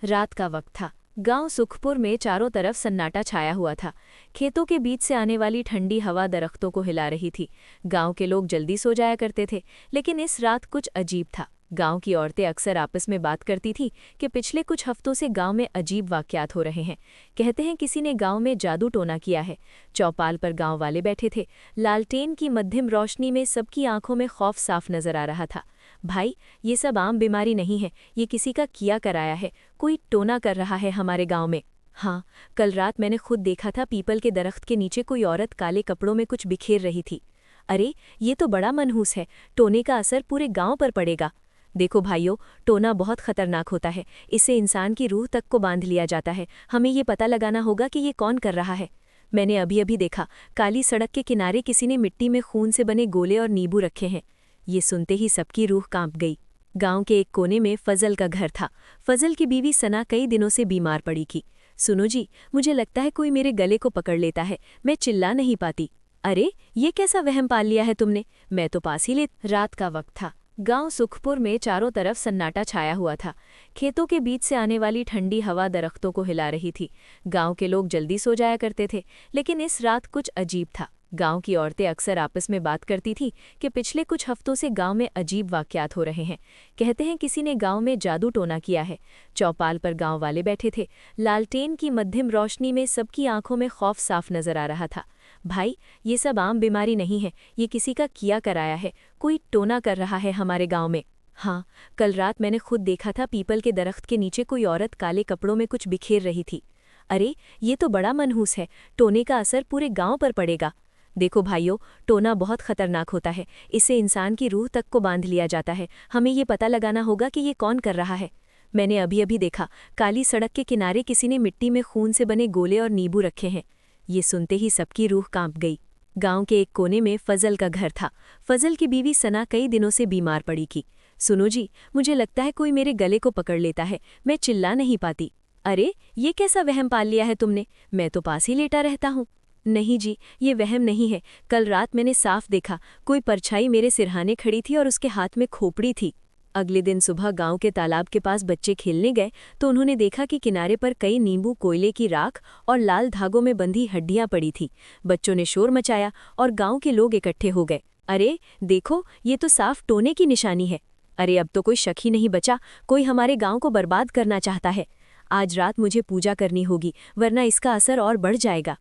रात का वक्त था। गांव सुखपुर में चारों तरफ सन्नाटा छाया हुआ था। खेतों के बीच से आने वाली ठंडी हवा दरख्तों को हिला रही थी। गांव के लोग जल्दी सो जाया करते थे, लेकिन इस रात कुछ अजीब था। गांव की औरतें अक्सर आपस में बात करती थी कि पिछले कुछ हफ्तों से गांव में अजीब वाकयात हो रहे हैं। कहते हैं किसी ने गांव में जादू टोना किया है। चौपाल पर गांव वाले बैठे थे। लालटेन की मध्यम रोशनी में सबकी आंखों में खौफ साफ नजर आ रहा था। भाई, ये सब आम बीमारी नहीं है, ये किसी का किया कराया है। कोई टोना कर रहा है हमारे गांव में। हाँ, कल रात मैंने खुद देखा था, पीपल के दरख्त के नीचे कोई औरत काले कपड़ों में कुछ बिखेर रही थी। अरे, ये तो बड़ा मनहूस है। टोने का असर पूरे गांव पर पड़ेगा। देखो भाइयों, टोना बहुत खतरनाक होता है। इससे इंसान की रूह तक को बांध लिया जाता है। हमें ये पता लगाना होगा कि ये कौन कर रहा है। मैंने अभी अभी देखा, काली सड़क के किनारे किसी ने मिट्टी में खून से बने गोले और नींबू रखे हैं। ये सुनते ही सबकी रूह कांप गई। गांव के एक कोने में फजल का घर था। फजल की बीवी सना कई दिनों से बीमार पड़ी थी। सुनो जी, मुझे लगता है कोई मेरे गले को पकड़ लेता है। मैं चिल्ला नहीं पाती। अरे, ये कैसा वहम पाल लिया है तुमने? मैं तो पास ही ले। रात का वक्त था। गांव सुखपुर में चारों तरफ सन्नाटा छाया हुआ था। खेतों के बीच से आने वाली ठंडी हवा दरख्तों को हिला रही थी। गांव के लोग जल्दी सो जाया करते थे, लेकिन इस रात कुछ अजीब था। गांव की औरतें अक्सर आपस में बात करती थी कि पिछले कुछ हफ्तों से गांव में अजीब वाकयात हो रहे हैं। कहते हैं किसी ने गांव में जादू टोना किया है। चौपाल पर गांव वाले बैठे थे। लालटेन की मध्यम रोशनी में सबकी आंखों में खौफ साफ नजर आ रहा था। भाई, ये सब आम बीमारी नहीं है, ये किसी का किया कराया है। कोई टोना कर रहा है हमारे गांव में। हाँ, कल रात मैंने खुद देखा था, पीपल के दरख्त के नीचे कोई औरत काले कपड़ों में कुछ बिखेर रही थी। अरे, ये तो बड़ा मनहूस है। टोने का असर पूरे गांव पर पड़ेगा। देखो भाइयों, टोना बहुत खतरनाक होता है। इससे इंसान की रूह तक को बांध लिया जाता है। हमें ये पता लगाना होगा कि ये कौन कर रहा है। मैंने अभी अभी देखा, काली सड़क के किनारे किसी ने मिट्टी में खून से बने गोले और नींबू रखे हैं। ये सुनते ही सबकी रूह कांप गई। गांव के एक कोने में फजल का घर था। फजल की बीवी सना कई दिनों से बीमार पड़ी थी। सुनो जी, मुझे लगता है कोई मेरे गले को पकड़ लेता है। मैं चिल्ला नहीं पाती। अरे, ये कैसा वहम पाल लिया है तुमने? मैं तो पास ही लेटा रहता हूँ। नहीं जी, ये वहम नहीं है। कल रात मैंने साफ देखा, कोई परछाई मेरे सिरहाने खड़ी थी और उसके हाथ में खोपड़ी थी। अगले दिन सुबह गांव के तालाब के पास बच्चे खेलने गए तो उन्होंने देखा कि किनारे पर कई नींबू, कोयले की राख और लाल धागों में बंधी हड्डियां पड़ी थी। बच्चों ने शोर मचाया और गांव के लोग इकट्ठे हो गए। अरे देखो, ये तो साफ टोने की निशानी है। अरे, अब तो कोई शक ही नहीं बचा। कोई हमारे गांव को बर्बाद करना चाहता है। आज रात मुझे पूजा करनी होगी, वरना इसका असर और बढ़ जाएगा।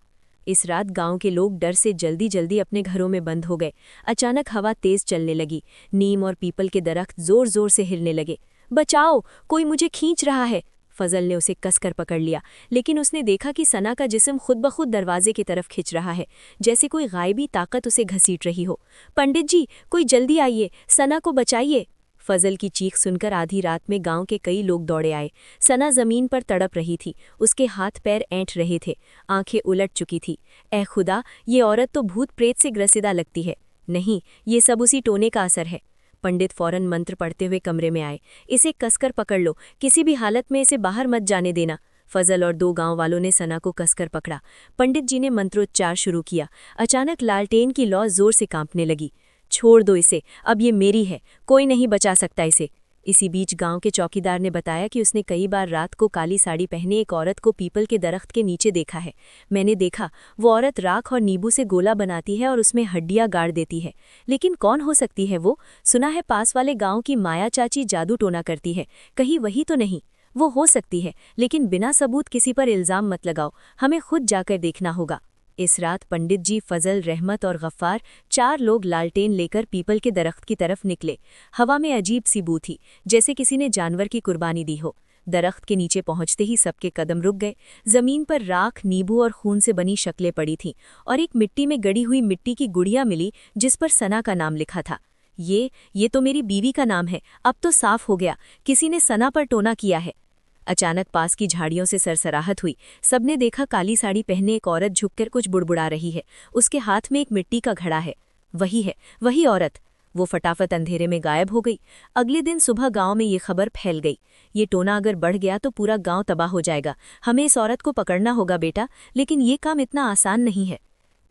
इस रात गांव के लोग डर से जल्दी जल्दी अपने घरों में बंद हो गए। अचानक हवा तेज चलने लगी। नीम और पीपल के दरख्त जोर जोर से हिलने लगे। बचाओ, कोई मुझे खींच रहा है। फजल ने उसे कसकर पकड़ लिया, लेकिन उसने देखा कि सना का जिस्म खुद ब खुद दरवाजे की तरफ खिंच रहा है, जैसे कोई गायबी ताकत उसे घसीट रही हो। पंडित जी, कोई जल्दी आइए, सना को बचाइए। फजल की चीख सुनकर आधी रात में गांव के कई लोग दौड़े आए। सना जमीन पर तड़प रही थी। उसके हाथ पैर ऐंठ रहे थे, आंखें उलट चुकी थी। ए खुदा, ये औरत तो भूत प्रेत से ग्रसिदा लगती है। नहीं, ये सब उसी टोने का असर है। पंडित फौरन मंत्र पढ़ते हुए कमरे में आए। इसे कसकर पकड़ लो, किसी भी हालत में इसे बाहर मत जाने देना। फजल और दो गांव वालों ने सना को कसकर पकड़ा। पंडित जी ने मंत्रोच्चार शुरू किया। अचानक लालटेन की लौ जोर से कांपने लगी। छोड़ दो इसे, अब ये मेरी है, कोई नहीं बचा सकता इसे। इसी बीच गांव के चौकीदार ने बताया कि उसने कई बार रात को काली साड़ी पहने एक औरत को पीपल के दरख्त के नीचे देखा है। मैंने देखा, वो औरत राख और नींबू से गोला बनाती है और उसमें हड्डियां गाड़ देती है। लेकिन कौन हो सकती है वो? सुना है पास वाले गांव की माया चाची जादू टोना करती है। कहीं वही तो नहीं? वो हो सकती है, लेकिन बिना सबूत किसी पर इल्जाम मत लगाओ। हमें खुद जाकर देखना होगा। इस रात पंडित जी, फजल, रहमत और गफ्फार, 4 लोग लालटेन लेकर पीपल के दरख्त की तरफ निकले। हवा में अजीब सी बू थी, जैसे किसी ने जानवर की कुर्बानी दी हो। दरख्त के नीचे पहुंचते ही सबके कदम रुक गए। जमीन पर राख, नींबू और खून से बनी शक्लें पड़ी थीं और एक मिट्टी में गड़ी हुई मिट्टी की गुड़िया मिली जिस पर सना का नाम लिखा था। ये तो मेरी बीवी का नाम है। अब तो साफ हो गया, किसी ने सना पर टोना किया है। अचानक पास की झाड़ियों से सरसराहट हुई। सबने देखा काली साड़ी पहने एक औरत झुककर कुछ बुड़बुड़ा रही है। उसके हाथ में एक मिट्टी का घड़ा है। वही औरत। वो फटाफट अंधेरे में गायब हो गई। अगले दिन सुबह गांव में ये खबर फैल गई। ये टोना अगर बढ़ गया तो पूरा गांव तबाह हो जाएगा। हमें इस औरत को पकड़ना होगा बेटा, लेकिन ये काम इतना आसान नहीं है।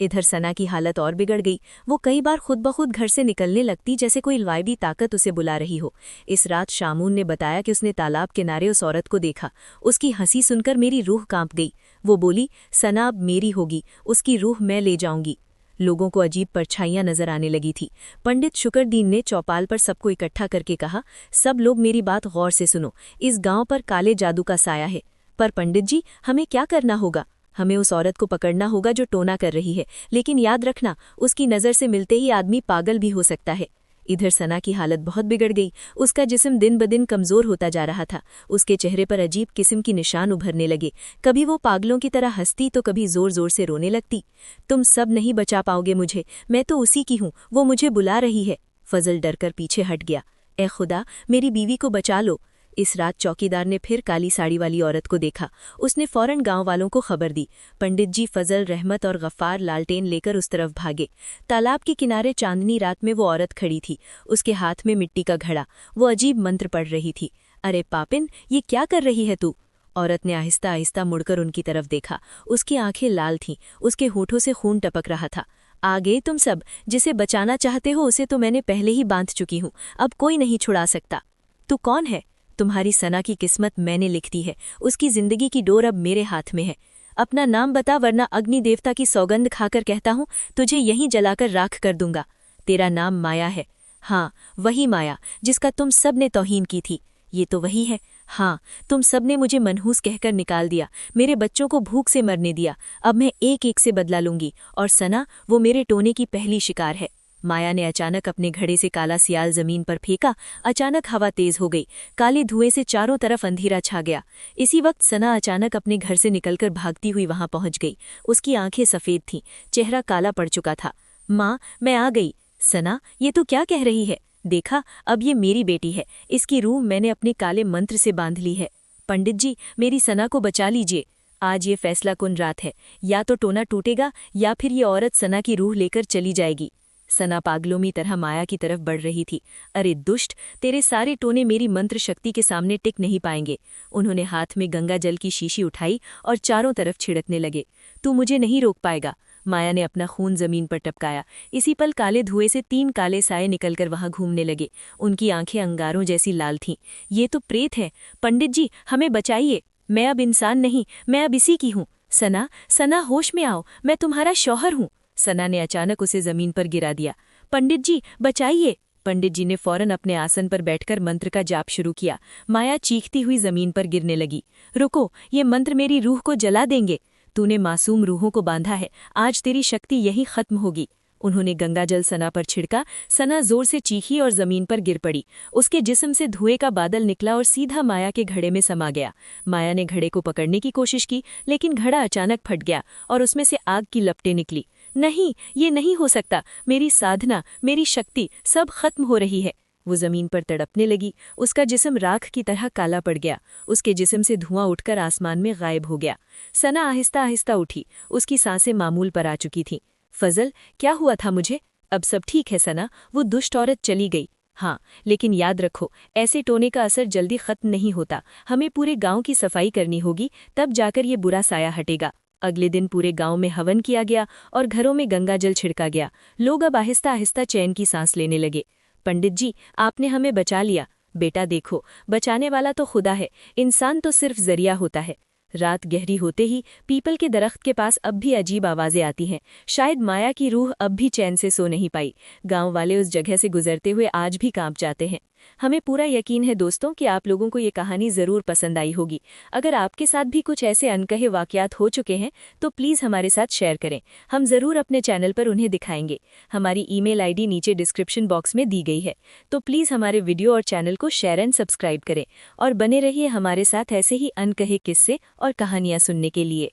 इधर सना की हालत और बिगड़ गई। वो कई बार खुद ब खुद घर से निकलने लगती, जैसे कोई गायबी ताकत उसे बुला रही हो। इस रात शामून ने बताया कि उसने तालाब किनारे उस औरत को देखा। उसकी हंसी सुनकर मेरी रूह कांप गई। वो बोली, सना अब मेरी होगी, उसकी रूह मैं ले जाऊंगी। लोगों को अजीब परछाइयां नजर आने लगी थी। पंडित शुक्रदीन ने चौपाल पर सबको इकट्ठा करके कहा, सब लोग मेरी बात गौर से सुनो। इस गांव पर काले जादू का साया है। पर पंडित जी, हमें क्या करना होगा? हमें उस औरत को पकड़ना होगा जो टोना कर रही है, लेकिन याद रखना, उसकी नज़र से मिलते ही आदमी पागल भी हो सकता है। इधर सना की हालत बहुत बिगड़ गई। उसका जिस्म दिन ब दिन कमज़ोर होता जा रहा था। उसके चेहरे पर अजीब किस्म की निशान उभरने लगे। कभी वो पागलों की तरह हंसती तो कभी जोर जोर से रोने लगती। तुम सब नहीं बचा पाओगे मुझे, मैं तो उसी की हूँ, वो मुझे बुला रही है। फजल डरकर पीछे हट गया। ए खुदा, मेरी बीवी को बचा लो। इस रात चौकीदार ने फिर काली साड़ी वाली औरत को देखा। उसने फौरन गांव वालों को खबर दी। पंडित जी, फजल, रहमत और गफ्फार लालटेन लेकर उस तरफ भागे। तालाब के किनारे चांदनी रात में वो औरत खड़ी थी, उसके हाथ में मिट्टी का घड़ा। वो अजीब मंत्र पढ़ रही थी। अरे पापिन, ये क्या कर रही है तू? औरत ने आहिस्ता आहिस्ता मुड़कर उनकी तरफ देखा। उसकी आंखें लाल थीं, उसके होठों से खून टपक रहा था। आ गए तुम सब। जिसे बचाना चाहते हो उसे तो मैंने पहले ही बांध चुकी हूँ, अब कोई नहीं छुड़ा सकता। तू कौन है? तुम्हारी सना की किस्मत मैंने लिख दी है, उसकी जिंदगी की डोर अब मेरे हाथ में है। अपना नाम बता, वरना अग्नि देवता की सौगंध खाकर कहता हूँ, तुझे यहीं जलाकर राख कर दूंगा। तेरा नाम माया है। हाँ, वही माया जिसका तुम सब ने तौहीन की थी। ये तो वही है। हाँ, तुम सब ने मुझे मनहूस कहकर निकाल दिया, मेरे बच्चों को भूख से मरने दिया। अब मैं एक एक से बदला लूंगी, और सना, वो मेरे टोने की पहली शिकार है। माया ने अचानक अपने घड़े से काला सियाल जमीन पर फेंका। अचानक हवा तेज हो गई। काले धुएं से चारों तरफ अंधेरा छा गया। इसी वक्त सना अचानक अपने घर से निकलकर भागती हुई वहां पहुंच गई। उसकी आंखें सफेद थीं, चेहरा काला पड़ चुका था। माँ, मैं आ गई। सना, ये तो क्या कह रही है? देखा, अब ये मेरी बेटी है, इसकी रूह मैंने अपने काले मंत्र से बांध ली है। पंडित जी, मेरी सना को बचा लीजिए। आज ये फैसला कुन रात है, या तो टोना टूटेगा या फिर ये औरत सना की रूह लेकर चली जाएगी। सना पागलों तरह माया की तरफ बढ़ रही थी। अरे दुष्ट, तेरे सारे टोने मेरी मंत्र शक्ति के सामने टिक नहीं पाएंगे। उन्होंने हाथ में गंगा जल की शीशी उठाई और चारों तरफ छिड़कने लगे। तू मुझे नहीं रोक पाएगा। माया ने अपना खून जमीन पर टपकाया। इसी पल काले धुएं से 3 काले साए निकलकर वहां घूमने लगे। उनकी आंखें अंगारों जैसी लाल थीं। ये तो प्रेत है। पंडित जी, हमें बचाइए। मैं अब इंसान नहीं, मैं अब इसी की हूँ। सना, सना, होश में आओ, मैं तुम्हारा शौहर हूँ। सना ने अचानक उसे जमीन पर गिरा दिया। पंडित जी, बचाइए। पंडित जी ने फौरन अपने आसन पर बैठकर मंत्र का जाप शुरू किया। माया चीखती हुई जमीन पर गिरने लगी। रुको, ये मंत्र मेरी रूह को जला देंगे। तूने मासूम रूहों को बांधा है, आज तेरी शक्ति यहीं खत्म होगी। उन्होंने गंगाजल सना पर छिड़का। सना जोर से चीखी और जमीन पर गिर पड़ी। उसके जिस्म से धुएं का बादल निकला और सीधा माया के घड़े में समा गया। माया ने घड़े को पकड़ने की कोशिश की, लेकिन घड़ा अचानक फट गया और उसमें से आग की लपटें निकली। नहीं, ये नहीं हो सकता। मेरी साधना, मेरी शक्ति, सब खत्म हो रही है। वो जमीन पर तड़पने लगी। उसका जिस्म राख की तरह काला पड़ गया। उसके जिस्म से धुआं उठकर आसमान में गायब हो गया। सना आहिस्ता आहिस्ता उठी। उसकी सांसें मामूल पर आ चुकी थीं। फजल, क्या हुआ था मुझे? अब सब ठीक है सना, वो दुष्ट औरत चली गई। हाँ, लेकिन याद रखो, ऐसे टोने का असर जल्दी खत्म नहीं होता। हमें पूरे गांव की सफाई करनी होगी, तब जाकर ये बुरा साया हटेगा। अगले दिन पूरे गांव में हवन किया गया और घरों में गंगाजल छिड़का गया। लोग अब आहिस्ता आहिस्ता चैन की सांस लेने लगे। पंडित जी, आपने हमें बचा लिया। बेटा देखो, बचाने वाला तो खुदा है, इंसान तो सिर्फ जरिया होता है। रात गहरी होते ही पीपल के दरख्त के पास अब भी अजीब आवाजें आती हैं। शायद माया की रूह अब भी चैन से सो नहीं पाई। गांव वाले उस जगह से गुजरते हुए आज भी कांप जाते हैं। हमें पूरा यकीन है दोस्तों कि आप लोगों को ये कहानी ज़रूर पसंद आई होगी। अगर आपके साथ भी कुछ ऐसे अनकहे वाकयात हो चुके हैं तो प्लीज़ हमारे साथ शेयर करें, हम ज़रूर अपने चैनल पर उन्हें दिखाएंगे। हमारी ईमेल आईडी नीचे डिस्क्रिप्शन बॉक्स में दी गई है, तो प्लीज़ हमारे वीडियो और चैनल को शेयर एंड सब्सक्राइब करें और बने रहिए हमारे साथ ऐसे ही अनकहे किस्से और कहानियाँ सुनने के लिए।